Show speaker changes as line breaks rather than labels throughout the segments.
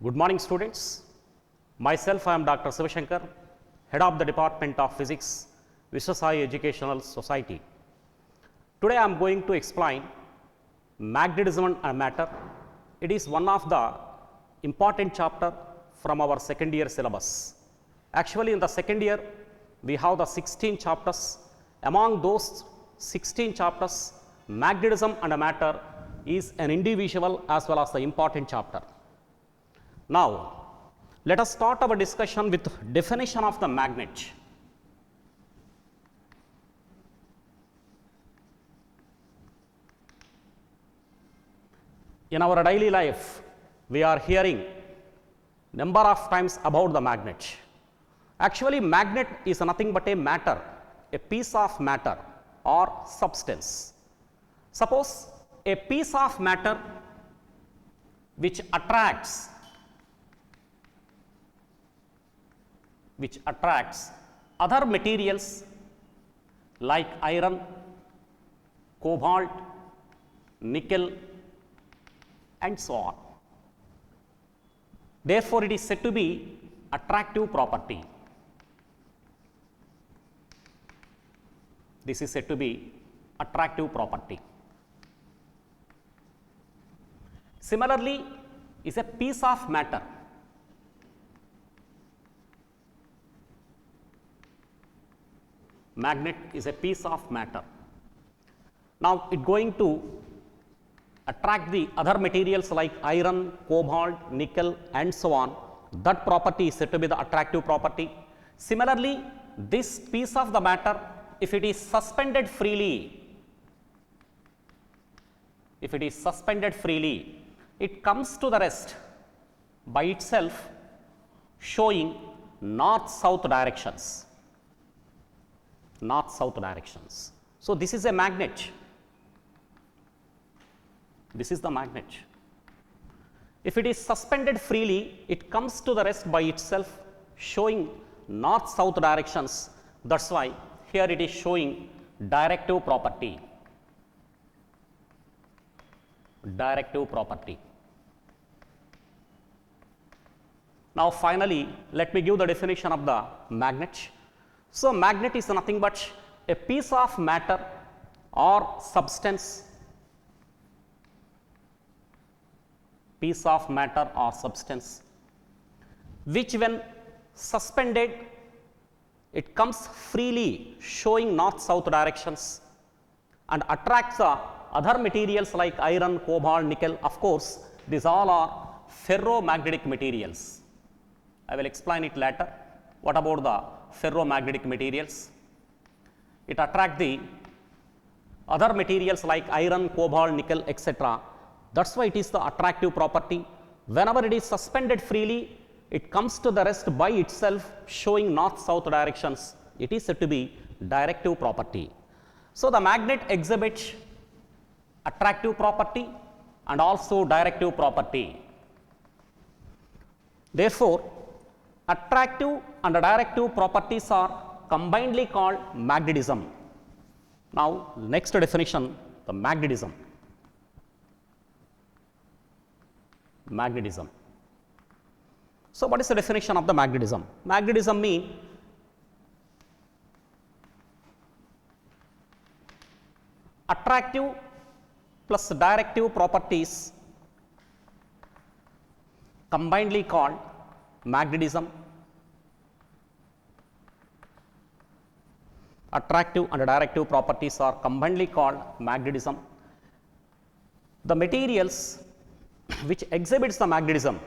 Good morning, students. Myself, I am Dr. Sivashankar, Head of the Department of Physics, Viswasai Educational Society. Today, I am going to explain magnetism and matter. It is one of the important chapter from our second year syllabus. Actually, in the second year, we have the 16 chapters. Among those 16 chapters, magnetism and matter is an individual as well as the important chapter. Now, let us start our discussion with definition of the magnet. In our daily life, we are hearing number of times about the magnet. Actually, magnet is nothing but a matter, a piece of matter or substance. Suppose a piece of matter which attracts other materials like iron, cobalt, nickel and so on. Therefore, it is said to be attractive property. This is said to be attractive property. Similarly, is a piece of matter. Magnet is a piece of matter. Now, it going to attract the other materials like iron, cobalt, nickel and so on. That property is said to be the attractive property. Similarly, this piece of the matter, if it is suspended freely, it comes to the rest by itself, showing north-south directions. So, this is a magnet. This is the magnet. If it is suspended freely, it comes to the rest by itself, showing north-south directions. That is why here it is showing directive property. Now, finally, let me give the definition of the magnet. So, magnet is nothing but a piece of matter or substance, which when suspended, it comes freely, showing north-south directions and attracts the other materials like iron, cobalt, nickel. Of course, these all are ferromagnetic materials. I will explain it later. What about the ferromagnetic materials? It attracts the other materials like iron, cobalt, nickel, etc. That is why it is the attractive property. Whenever it is suspended freely, it comes to the rest by itself, showing north-south directions. It is said to be directive property. So, the magnet exhibits attractive property and also directive property. Therefore, attractive and directive properties are combinedly called magnetism. Now, next definition, the magnetism. So, what is the definition of the magnetism? Magnetism means attractive plus directive properties combinedly called magnetism. Attractive and directive properties are combinedly called magnetism. The materials which exhibits the magnetism,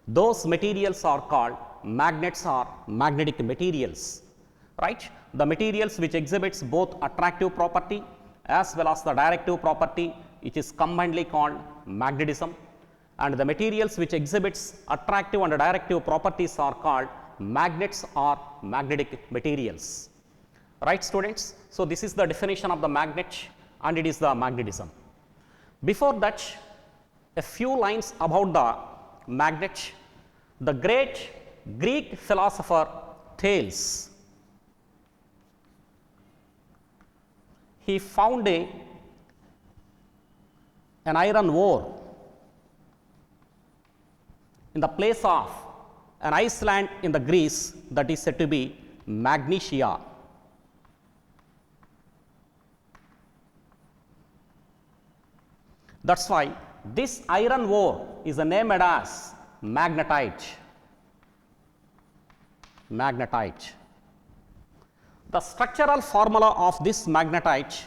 those materials are called magnets or magnetic materials, right? The materials which exhibits both attractive property as well as the directive property, it is combinedly called magnetism, and the materials which exhibits attractive and directive properties are called magnets or magnetic materials, right students? So, this is the definition of the magnet and it is the magnetism. Before that, a few lines about the magnet. The great Greek philosopher Thales, he found an iron ore in the place of an Iceland in the Greece that is said to be magnesia. That's why this iron ore is named as magnetite. Magnetite. The structural formula of this magnetite,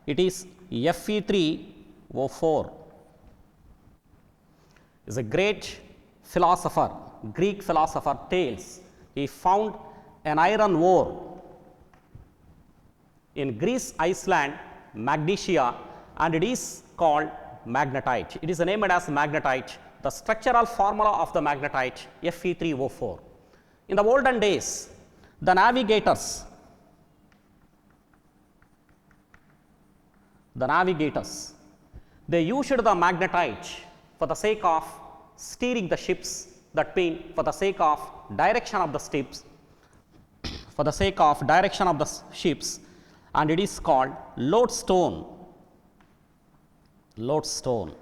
it is Fe3O4. Is a great philosopher, Greek philosopher Thales. He found an iron ore in Greece, Iceland, magnesia, and it is called magnetite. It is named as magnetite. The structural formula of the magnetite Fe3O4. In the olden days, the navigators, they used the magnetite for the sake of steering the ships, that means for the sake of direction of the ships, and it is called lodestone. Lodestone.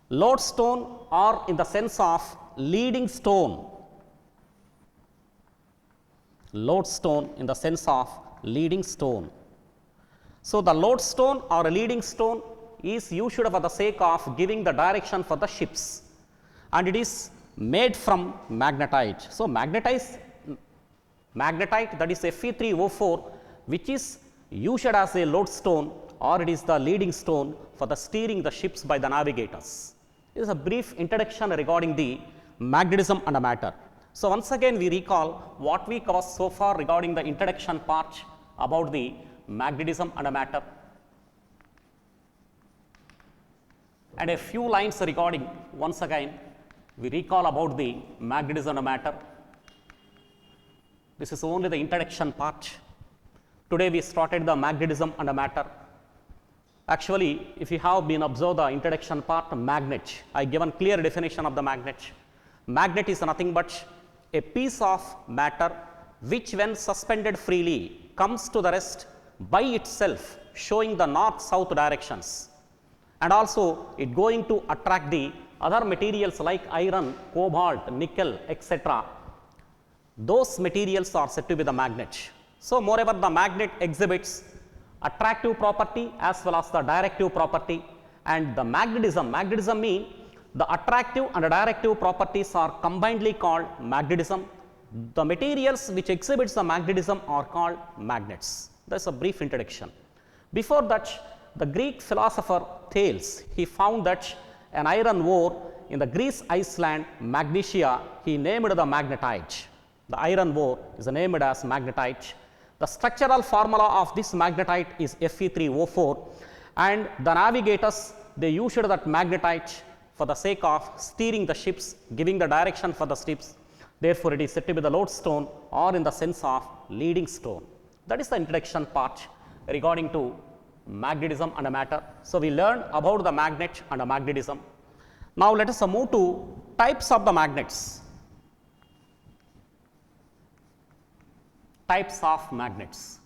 Lodestone are in the sense of leading stone. Lodestone in the sense of leading stone. So, the lodestone or a leading stone is used for the sake of giving the direction for the ships, and it is made from magnetite. So, magnetite that is Fe3O4, which is used as a lodestone, or it is the leading stone for the steering the ships by the navigators. This is a brief introduction regarding the magnetism and matter. So, once again we recall what we covered so far regarding the introduction part about the magnetism and matter, and a few lines regarding, once again we recall about the magnetism and matter. This is only the introduction part. Today we started the magnetism and matter. Actually, if you have been observed the introduction part, magnet, I given clear definition of the magnet. Magnet is nothing but a piece of matter which when suspended freely comes to the rest by itself, showing the north-south directions, and also it going to attract the other materials like iron, cobalt, nickel, etc. Those materials are said to be the magnet. So, moreover the magnet exhibits attractive property as well as the directive property, and the magnetism means the attractive and directive properties are combinedly called magnetism. The materials which exhibits the magnetism are called magnets. That is a brief introduction. Before that, the Greek philosopher Thales, he found that an iron ore in the Greece, Iceland, magnesia, he named the magnetite. The iron ore is named as magnetite. The structural formula of this magnetite is Fe3O4, and the navigators, they used that magnetite for the sake of steering the ships, giving the direction for the ships. Therefore, it is said to be the lodestone, or in the sense of leading stone. That is the introduction part regarding to magnetism and matter. So, we learned about the magnet and the magnetism. Now, let us move to types of the magnets. Types of magnets.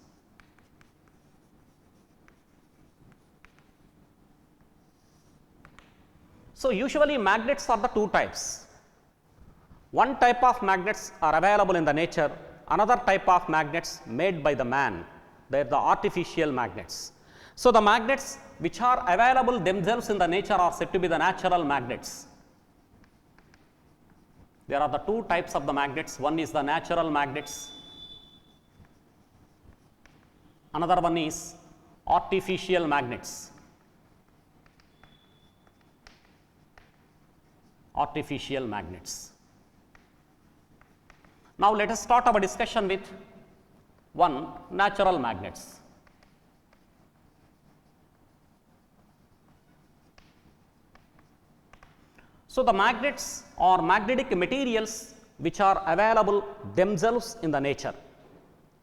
So, usually magnets are the two types. One type of magnets are available in the nature, another type of magnets made by the man, they are the artificial magnets. So, the magnets which are available themselves in the nature are said to be the natural magnets. There are the two types of the magnets, one is the natural magnets, another one is artificial magnets. Artificial magnets. Now, let us start our discussion with one, natural magnets. So, the magnets are magnetic materials which are available themselves in the nature,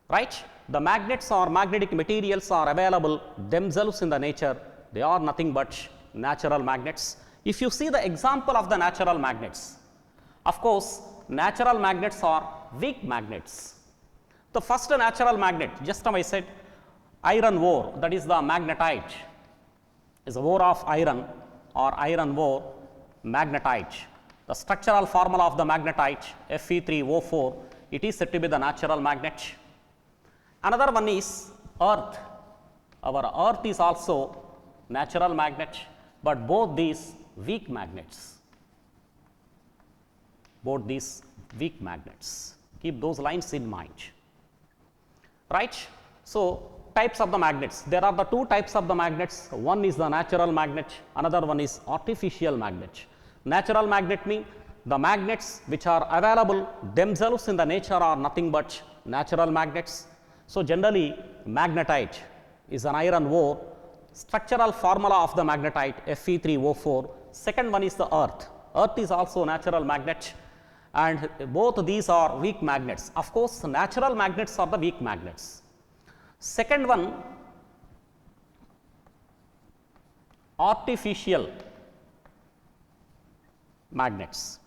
right? The magnets or magnetic materials are available themselves in the nature, they are nothing but natural magnets. If you see the example of the natural magnets, of course, natural magnets are weak magnets. The first natural magnet, just now I said iron ore, that is the magnetite, is ore of iron or iron ore, magnetite. The structural formula of the magnetite Fe3O4, it is said to be the natural magnet. Another one is earth. Our earth is also natural magnet, but both these weak magnets. Both these weak magnets. Keep those lines in mind. Right? So, types of the magnets. There are the two types of the magnets. One is the natural magnet, another one is artificial magnet. Natural magnet means the magnets which are available themselves in the nature are nothing but natural magnets. So, generally magnetite is an iron ore. Structural formula of the magnetite Fe3O4. Second one is the earth. Earth is also natural magnet, and both these are weak magnets. Of course, natural magnets are the weak magnets. Second one, artificial magnets.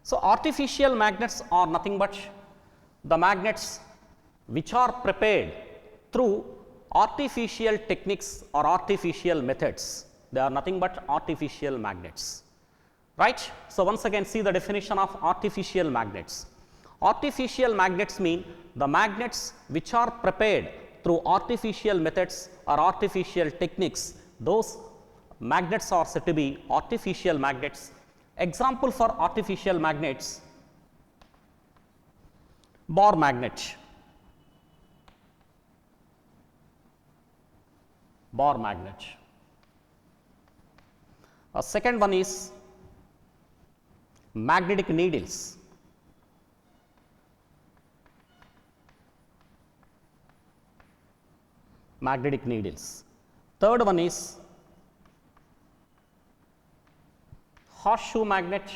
So, artificial magnets are nothing but the magnets which are prepared through artificial techniques or artificial methods. They are nothing but artificial magnets, right. So, once again see the definition of artificial magnets. Artificial magnets mean the magnets which are prepared through artificial methods or artificial techniques. Those magnets are said to be artificial magnets. Example for artificial magnets: bar magnet. Bar magnet. A second one is magnetic needles. Magnetic needles. Third one is horseshoe magnet.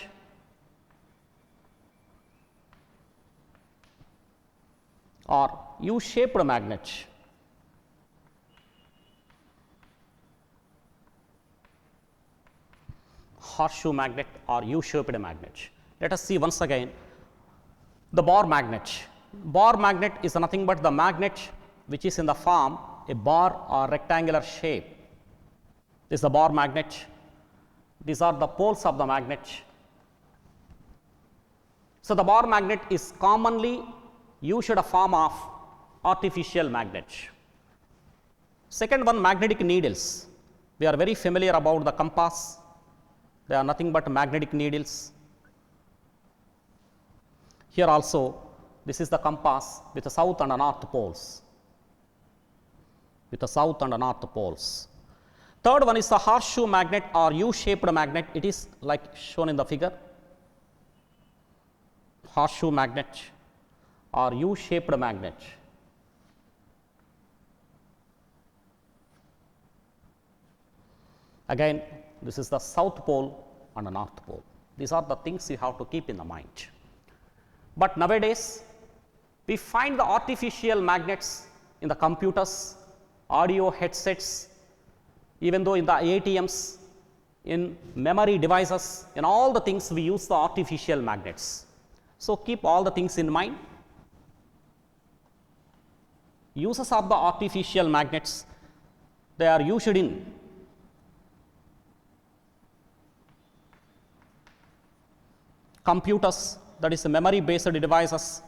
Or U-shaped magnet. Horseshoe magnet or U-shaped magnet. Let us see once again the bar magnet. Bar magnet is nothing but the magnet which is in the form a bar or rectangular shape. This is the bar magnet. These are the poles of the magnet. So, the bar magnet is commonly used a form of artificial magnet. Second one, magnetic needles. We are very familiar about the compass. They are nothing but magnetic needles. Here also, this is the compass with the south and the north poles. With the south and the north poles. Third one is the horseshoe magnet or U-shaped magnet. It is like shown in the figure. Horseshoe magnet or U-shaped magnet. Again, this is the south pole and the north pole. These are the things you have to keep in the mind. But nowadays, we find the artificial magnets in the computers, audio headsets, even though in the ATMs, in memory devices, in all the things we use the artificial magnets. So, keep all the things in mind. Uses of the artificial magnets, they are used in computers, that is memory based devices,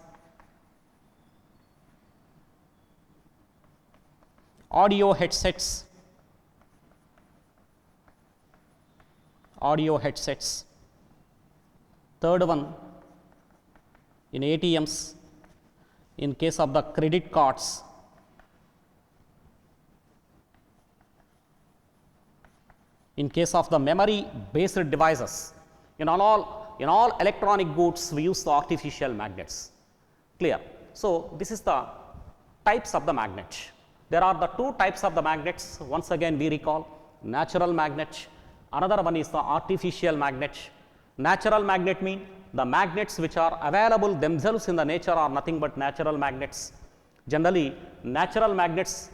audio headsets, Third one, in ATMs, in case of the credit cards, in case of the memory based devices, in all electronic goods we use the artificial magnets. Clear? So, this is the types of the magnet. There are the two types of the magnets. Once again we recall: natural magnet, another one is the artificial magnet. Natural magnet means the magnets which are available themselves in the nature are nothing but natural magnets. Generally, natural magnets,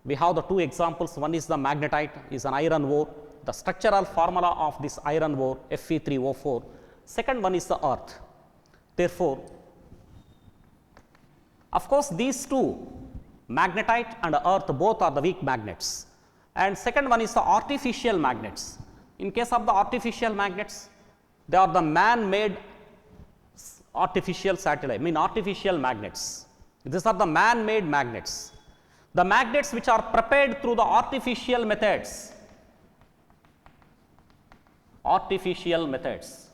we have the two examples. One is the magnetite, is an iron ore. The structural formula of this iron ore Fe3O4. Second one is the earth. Therefore, of course, these two, magnetite and earth, both are the weak magnets. And second one is the artificial magnets. In case of the artificial magnets, they are the man-made artificial satellite, artificial magnets. These are the man-made magnets. The magnets which are prepared through the artificial methods. Artificial methods.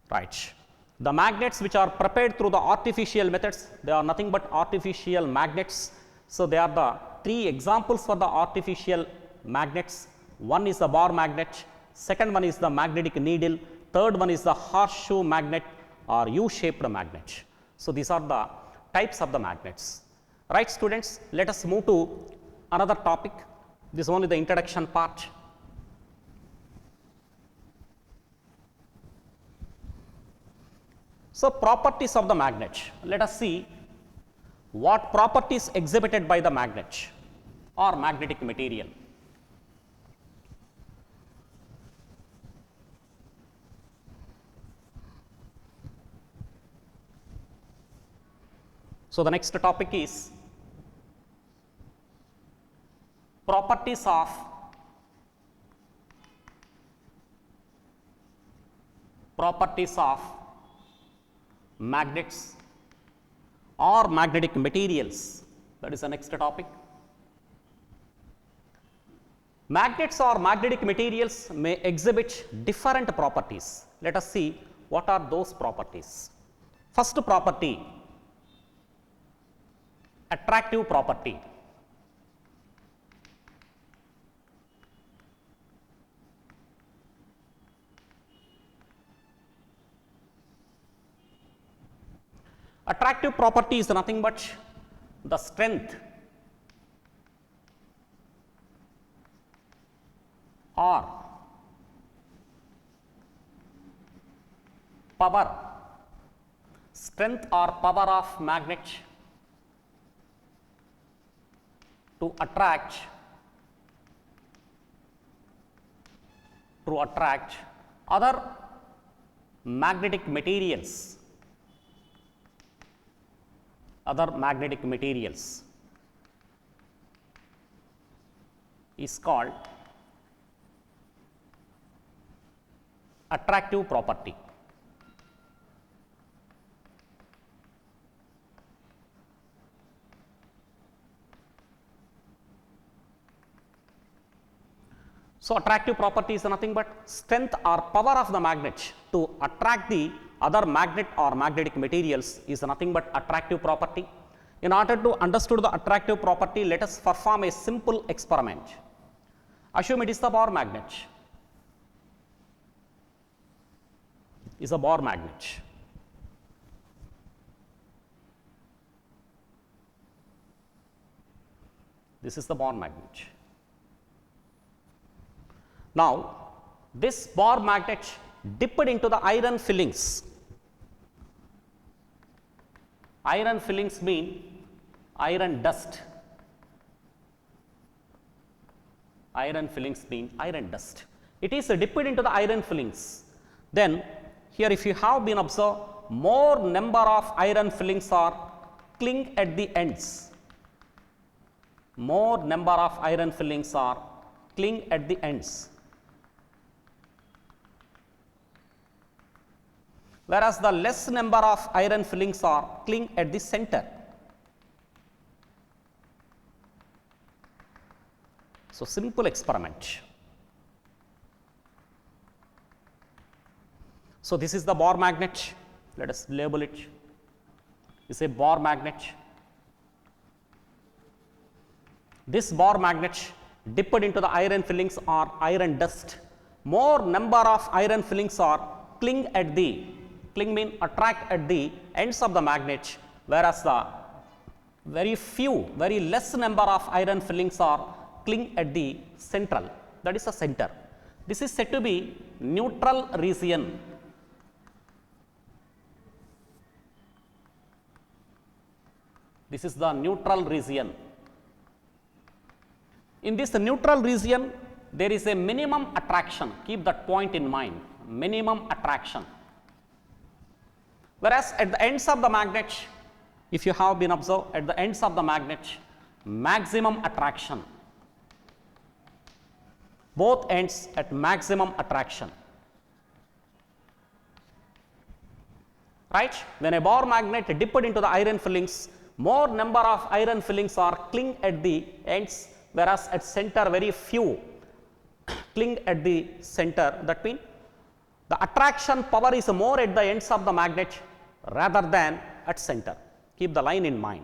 Right. The magnets which are prepared through the artificial methods, they are nothing but artificial magnets. So, they are the three examples for the artificial magnets. One is the bar magnet, second one is the magnetic needle, third one is the horseshoe magnet or U-shaped magnet. So, these are the types of the magnets. Right students, let us move to another topic. This is only the introduction part. So, properties of the magnet. Let us see what properties exhibited by the magnet or magnetic material. So, the next topic is properties of magnets or magnetic materials. That is the next topic. Magnets or magnetic materials may exhibit different properties. Let us see what are those properties. First property, attractive property. Attractive property is nothing but the strength or power, strength or power of magnet to attract other magnetic materials. Is called attractive property. So, attractive property is nothing but strength or power of the magnet to attract the other magnet or magnetic materials is nothing but attractive property. In order to understand the attractive property, let us perform a simple experiment. Assume it is the bar magnet. Is a bar magnet. This is the bar magnet. Now, this bar magnet dipped into the iron fillings. Iron fillings mean iron dust. Iron fillings mean iron dust. It is dipped into the iron fillings. Then, here if you have been observed, more number of iron fillings are cling at the ends. More number of iron fillings are cling at the ends. Whereas the less number of iron fillings are cling at the center. So, simple experiment. So, this is the bar magnet. Let us label it. It's a bar magnet. This bar magnet dipped into the iron fillings or iron dust. More number of iron fillings are cling at the mean attract at the ends of the magnet, whereas the very less number of iron fillings are cling at the central, that is the center. This is said to be neutral region. This is the neutral region. In this neutral region, there is a minimum attraction. Keep that point in mind, minimum attraction. Whereas at the ends of the magnet, if you have been observed at the ends of the magnet, maximum attraction, both ends at maximum attraction, right. When a bar magnet dipped into the iron fillings, more number of iron fillings are cling at the ends, whereas at center very few cling at the center. That means the attraction power is more at the ends of the magnet rather than at center. Keep the line in mind.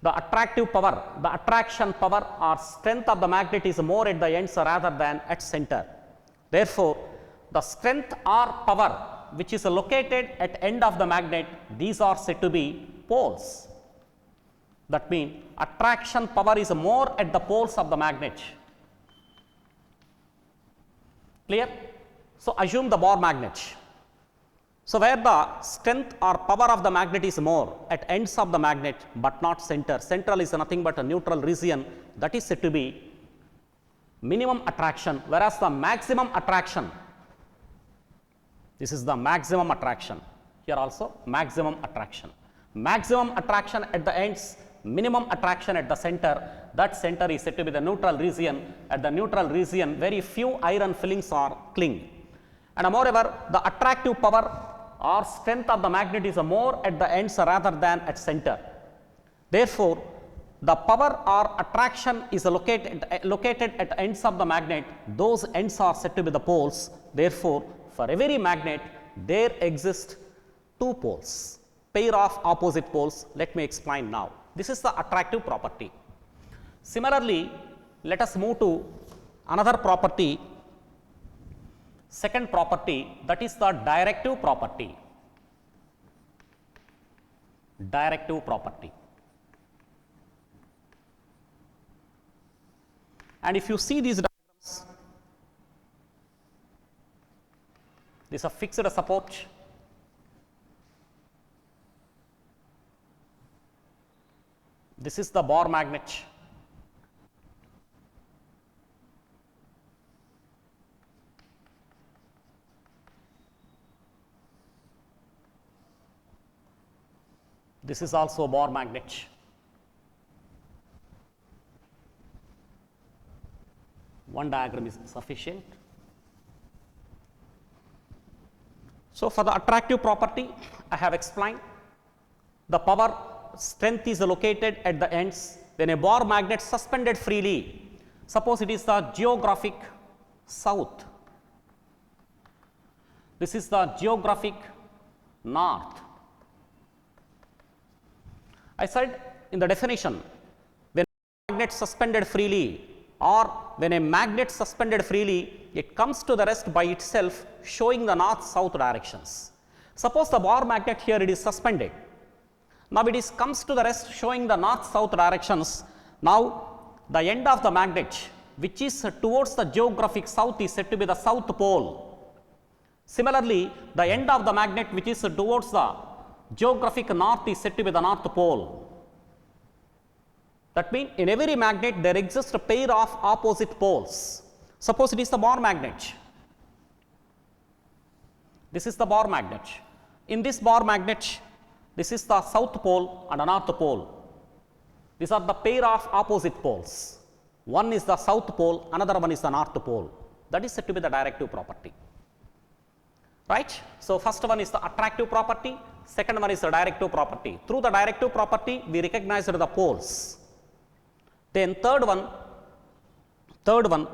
The attractive power, the attraction power or strength of the magnet is more at the ends rather than at center. Therefore, the strength or power which is located at end of the magnet, these are said to be poles. That means attraction power is more at the poles of the magnet. Clear? So, assume the bar magnet. So, where the strength or power of the magnet is more at ends of the magnet, but not center. Central is nothing but a neutral region, that is said to be minimum attraction, whereas the maximum attraction, this is the maximum attraction, here also maximum attraction. Maximum attraction at the ends, minimum attraction at the center, that center is said to be the neutral region. At the neutral region, very few iron fillings are cling. And moreover, the attractive power or strength of the magnet is more at the ends rather than at center. Therefore, the power or attraction is located at ends of the magnet, those ends are said to be the poles. Therefore, for every magnet there exist two poles, pair of opposite poles. Let me explain now. This is the attractive property. Similarly, let us move to another property, second property, that is the directive property. Directive property. And if you see these diagrams, this is a fixed support, this is the bar magnet, this is also a bar magnet. One diagram is sufficient. So, for the attractive property, I have explained the power strength is located at the ends. When a bar magnet suspended freely, suppose it is the geographic south, this is the geographic north. I said in the definition, when a magnet suspended freely, or when a magnet suspended freely, it comes to the rest by itself, showing the north south directions. Suppose the bar magnet here it is suspended. Now, it is comes to the rest showing the north south directions. Now, the end of the magnet which is towards the geographic south is said to be the south pole. Similarly, the end of the magnet which is towards the geographic north is said to be the north pole. That means in every magnet there exists a pair of opposite poles. Suppose it is the bar magnet. This is the bar magnet. In this bar magnet, this is the south pole and the north pole. These are the pair of opposite poles. One is the south pole, another one is the north pole. That is said to be the directive property. Right? So, first one is the attractive property, second one is the directive property. Through the directive property, we recognized the poles. Then third one,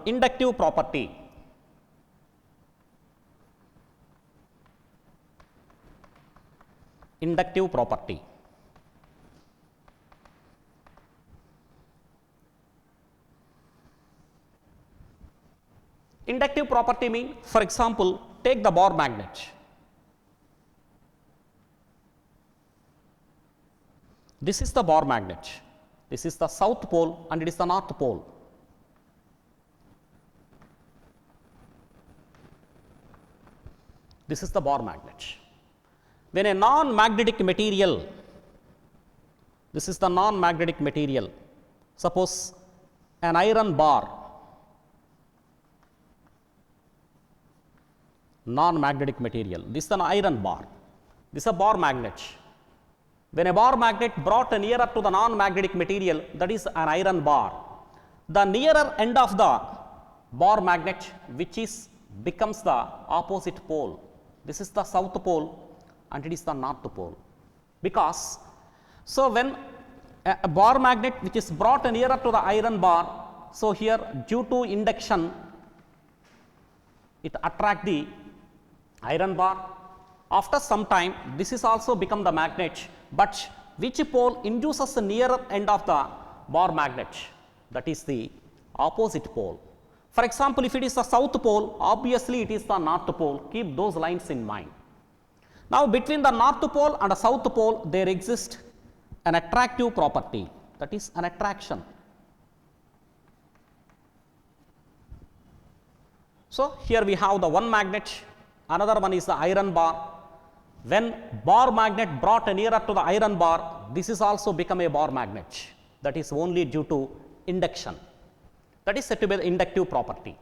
inductive property. Inductive property. Inductive property means, for example, take the bar magnet. This is the bar magnet. This is the south pole and it is the north pole. This is the bar magnet. When a non-magnetic material, this is the non-magnetic material, suppose an iron bar, non-magnetic material, this is an iron bar, this is a bar magnet. when a bar magnet brought nearer to the non-magnetic material, that is an iron bar, the nearer end of the bar magnet, which is becomes the opposite pole. This is the south pole and it is the north pole. Because, so when a bar magnet which is brought nearer to the iron bar, so here due to induction it attract the iron bar. After some time this is also become the magnet, but which pole induces the nearer end of the bar magnet? That is the opposite pole. For example, if it is the south pole, obviously it is the north pole. Keep those lines in mind. Now, between the north pole and the south pole, there exists an attractive property, that is an attraction. So, here we have the one magnet, another one is the iron bar. When bar magnet brought nearer to the iron bar, this is also become a bar magnet, that is only due to induction. That is said to be the inductive property.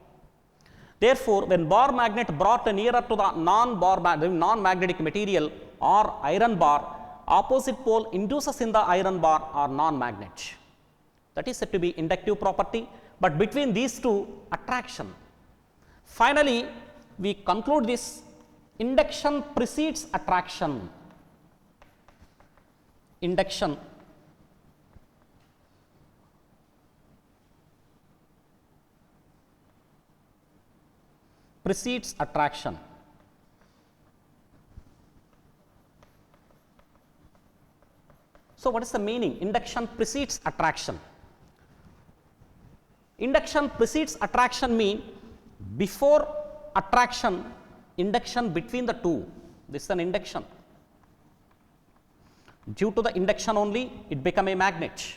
Therefore, when bar magnet brought nearer to the non-magnetic material or iron bar, opposite pole induces in the iron bar or non-magnet. That is said to be inductive property, but between these two, attraction. Finally, we conclude this: induction precedes attraction. Induction precedes attraction. So, what is the meaning? Induction precedes attraction. Induction precedes attraction mean before attraction, induction between the two. This is an induction. Due to the induction only, it become a magnet.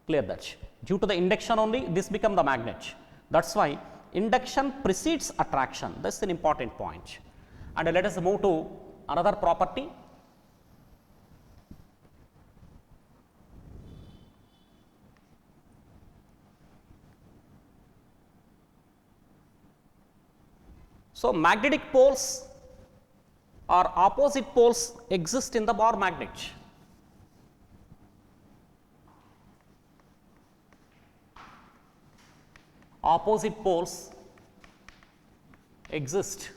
Clear that. Due to the induction only, this become the magnet. That is why induction precedes attraction. That is an important point. And let us move to another property. So, magnetic poles or opposite poles exist in the bar magnet. Opposite poles exist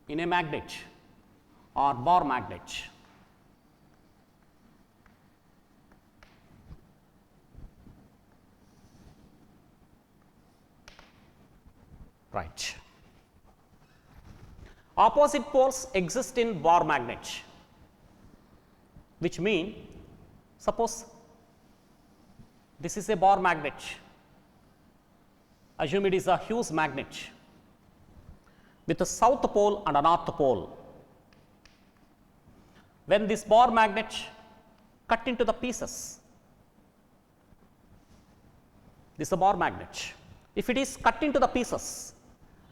in a magnet or bar magnet. Right. Opposite poles exist in bar magnet, which mean, suppose this is a bar magnet. Assume it is a huge magnet with a south pole and a north pole. When this bar magnet cut into the pieces, this is a bar magnet. If it is cut into the pieces,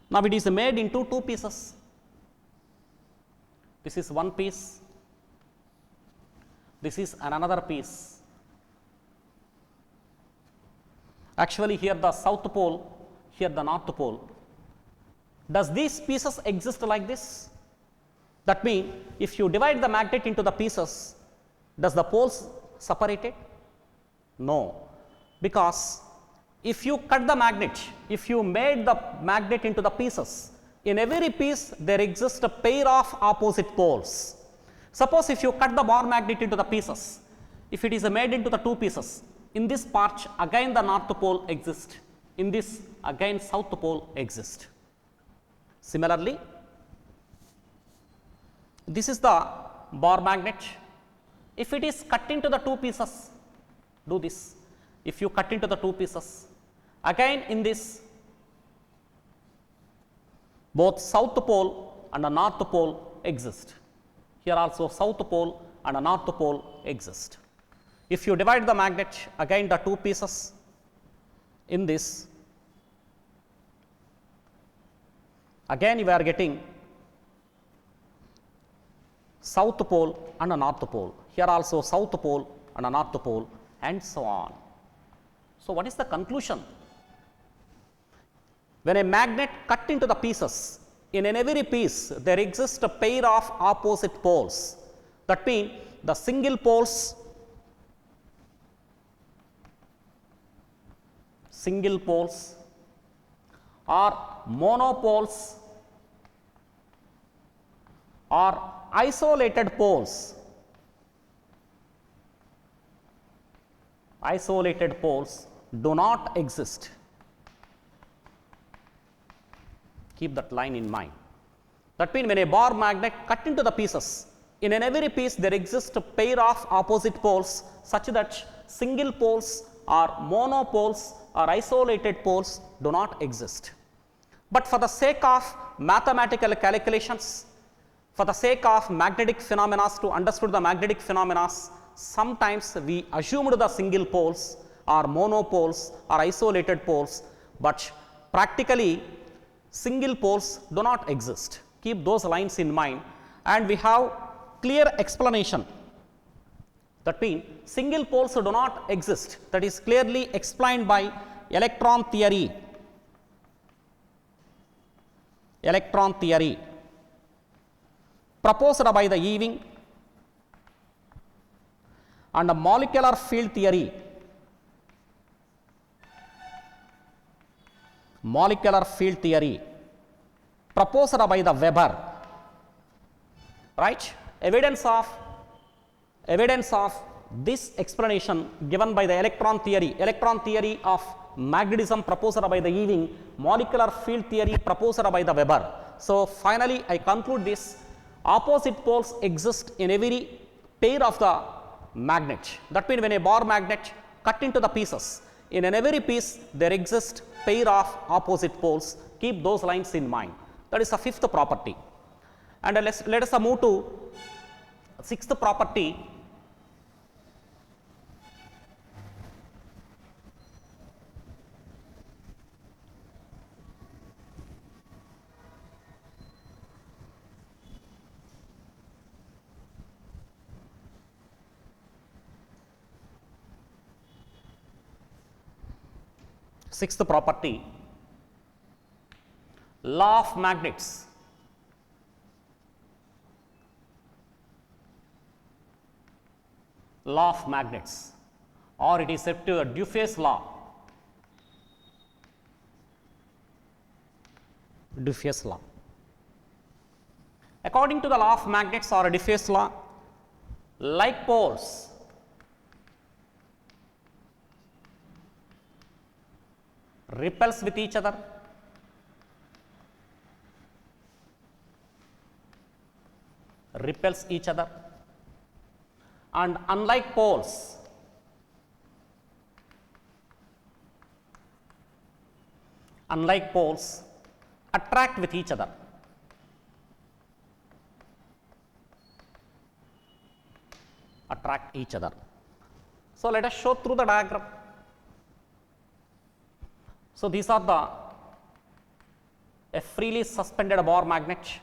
now it is made into two pieces. This is one piece, this is another piece. Actually, here the south pole, here the north pole. Does these pieces exist like this? That means, if you divide the magnet into the pieces, does the poles separate? No, because if you cut the magnet, if you made the magnet into the pieces, in every piece there exists a pair of opposite poles. Suppose if you cut the bar magnet into the pieces, if it is made into the two pieces, in this part again the north pole exists, in this again south pole exists. Similarly, this is the bar magnet. If it is cut into the two pieces, do this. If you cut into the two pieces, again in this both south pole and a north pole exist. Here also south pole and a north pole exist. If you divide the magnet, again the two pieces, in this again you are getting south pole and a north pole. Here also south pole and a north pole, and so on. So, what is the conclusion? When a magnet cut into the pieces, in every piece there exists a pair of opposite poles. That means the single poles or monopoles or isolated poles. Isolated poles do not exist. Keep that line in mind. That means when a bar magnet cut into the pieces, in every piece there exists a pair of opposite poles such that single poles or monopoles or isolated poles do not exist. But for the sake of mathematical calculations, for the sake of magnetic phenomena, to understand the magnetic phenomena, sometimes we assumed the single poles or monopoles or isolated poles, but practically single poles do not exist. Keep those lines in mind, and we have clear explanation. That means single poles do not exist. That is clearly explained by electron theory. Electron theory proposed by the Ewing, and the molecular field theory. Molecular field theory proposed by the Weber. Right? Evidence of this explanation given by the electron theory of magnetism proposed by the Ewing, molecular field theory proposed by the Weber. So finally I conclude this: opposite poles exist in every pair of the magnet. That means when a bar magnet cut into the pieces, in every piece there exist pair of opposite poles. Keep those lines in mind. That is the fifth property. And let us move to sixth property. Sixth property, law of magnets. Law of magnets, or it is said to a Diffe's law. Diffe's law. According to the law of magnets or Diffe's law, like poles repels with each other, and unlike poles attract with each other. So let us show through the diagram. So these are a freely suspended bar magnet.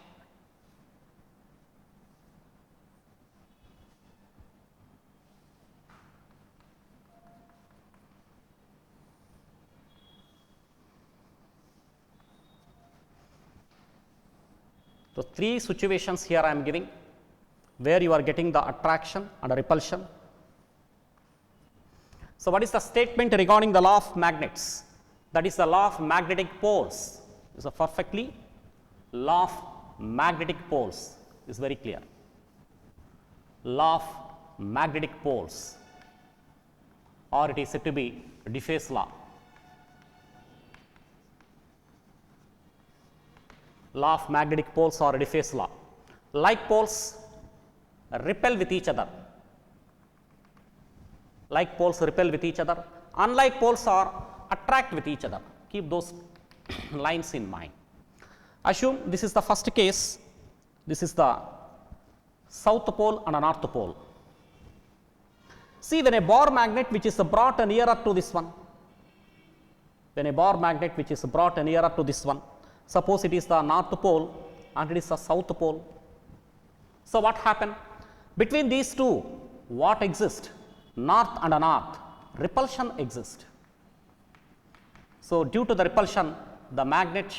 So three situations here I am giving where you are getting the attraction and repulsion. So what is the statement regarding the law of magnets? That is the law of magnetic poles. Is a perfectly law of magnetic poles is very clear. Law of magnetic poles, or it is said to be Diffe's law. Law of magnetic poles or Diffe's law. Like poles repel with each other. Unlike poles are attract with each other. Keep those lines in mind. Assume this is the first case. This is the south pole and a north pole. See, when a bar magnet which is brought nearer to this one, suppose it is the north pole and it is the south pole. So what happened? Between these two, what exists? North and north, repulsion exists. So due to the repulsion, the magnet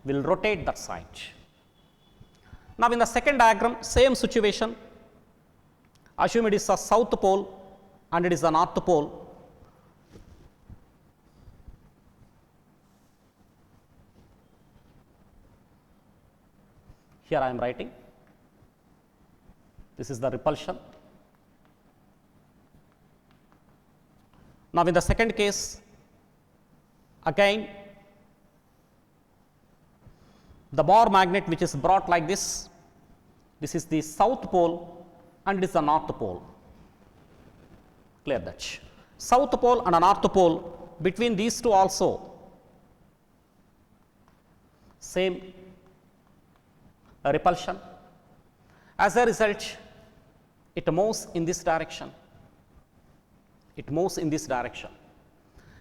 will rotate that side. Now, in the second diagram, same situation. Assume it is a south pole and it is a north pole. Here I am writing. This is the repulsion. Now, in the second case, again the bar magnet which is brought like this, this is the south pole and it is the north pole. Clear that. South pole and a north pole, between these two also same repulsion. As a result, it moves in this direction. It moves in this direction.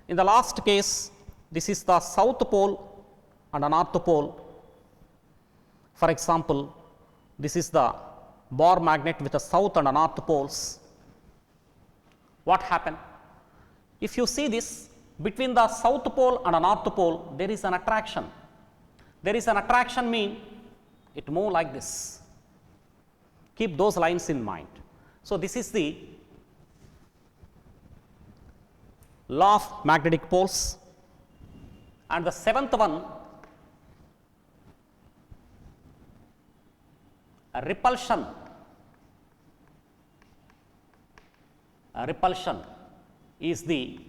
In the last case, this is the south pole and a north pole. For example, this is the bar magnet with the south and a north poles. What happened? If you see this, between the south pole and a north pole, there is an attraction. There is an attraction mean it moves like this. Keep those lines in mind. So, this is the law of magnetic poles, and the seventh one, repulsion. Repulsion is the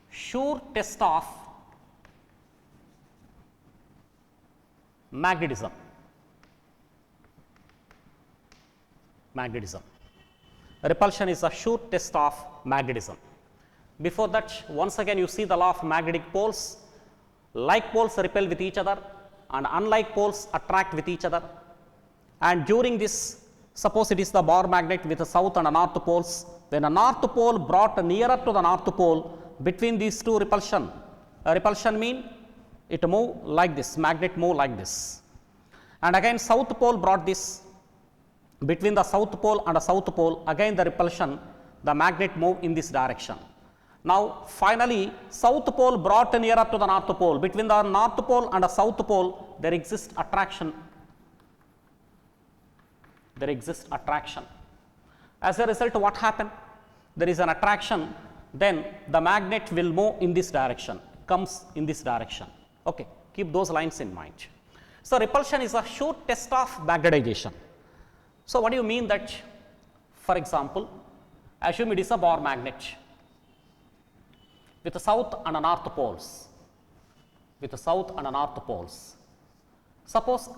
sure test of magnetism. Magnetism. Repulsion is a sure test of magnetism. Before that, once again you see the law of magnetic poles. Like poles repel with each other and unlike poles attract with each other. And during this, suppose it is the bar magnet with the south and a north poles. When a north pole brought nearer to the north pole, between these two repulsion mean it move like this, magnet move like this. And again south pole brought this, between the south pole and the south pole, again the repulsion, the magnet move in this direction. Now, finally, south pole brought nearer to the north pole. Between the north pole and the south pole, there exists attraction. There exists attraction. As a result, what happened? There is an attraction, then the magnet will move in this direction, comes in this direction. Okay, keep those lines in mind. So, repulsion is a sure test of magnetization. So, what do you mean that? For example, assume it is a bar magnet with the south and a north poles, with the south and a north poles. Suppose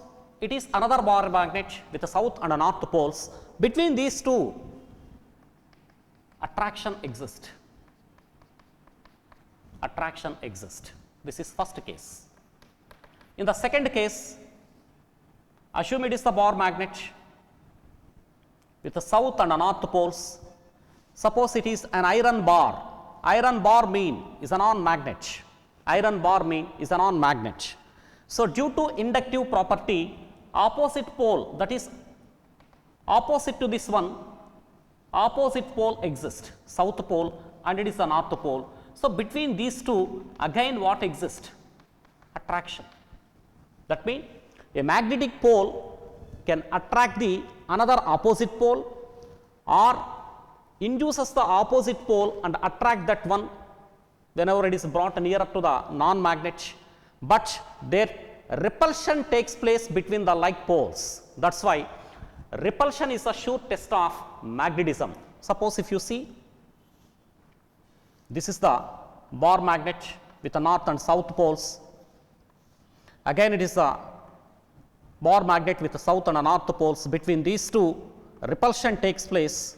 it is another bar magnet with the south and a north poles. Between these two, attraction exists. Attraction exists. This is first case. In the second case, assume it is the bar magnet with the south and a north poles. Suppose it is an iron bar. Iron bar mean is a non-magnet. Iron bar mean is a non-magnet. So, due to inductive property, opposite pole, that is opposite to this one, opposite pole exists, south pole and it is the north pole. So, between these two, again what exists? Attraction. That means a magnetic pole can attract the another opposite pole or induces the opposite pole and attract that one whenever it is brought nearer to the non-magnet, but their repulsion takes place between the like poles. That is why repulsion is a sure test of magnetism. Suppose if you see, this is the bar magnet with the north and south poles. Again it is a bar magnet with the south and the north poles. Between these two, repulsion takes place.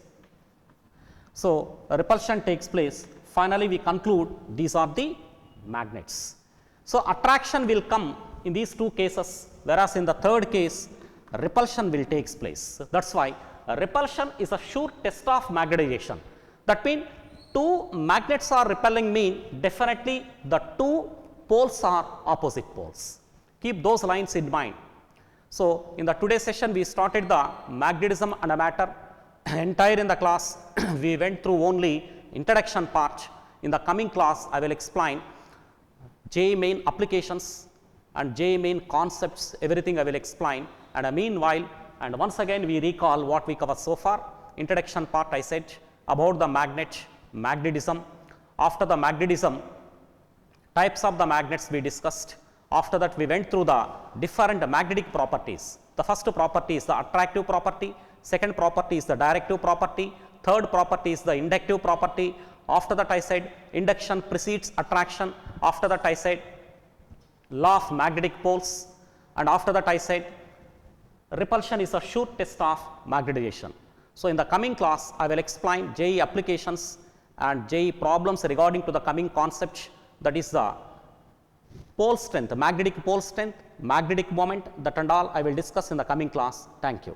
So, repulsion takes place. Finally, we conclude these are the magnets. So, attraction will come in these two cases, whereas in the third case, repulsion will take place. That is why repulsion is a sure test of magnetization. That means two magnets are repelling mean definitely the two poles are opposite poles. Keep those lines in mind. So, in the today's session, we started the magnetism and a matter. Entire in the class, we went through only introduction part. In the coming class, I will explain JEE main applications, and JEE main concepts, everything I will explain. And meanwhile, and once again we recall what we covered so far. Introduction part I said about the magnetism. After the magnetism, types of the magnets we discussed. After that we went through the different magnetic properties. The first property is the attractive property, second property is the directive property, third property is the inductive property. After that I said induction precedes attraction. After that I said law of magnetic poles, and after that I said repulsion is a sure test of magnetization. So, in the coming class I will explain JEE applications and JEE problems regarding to the coming concept, that is the pole strength, magnetic pole strength, magnetic moment, that and all I will discuss in the coming class. Thank you.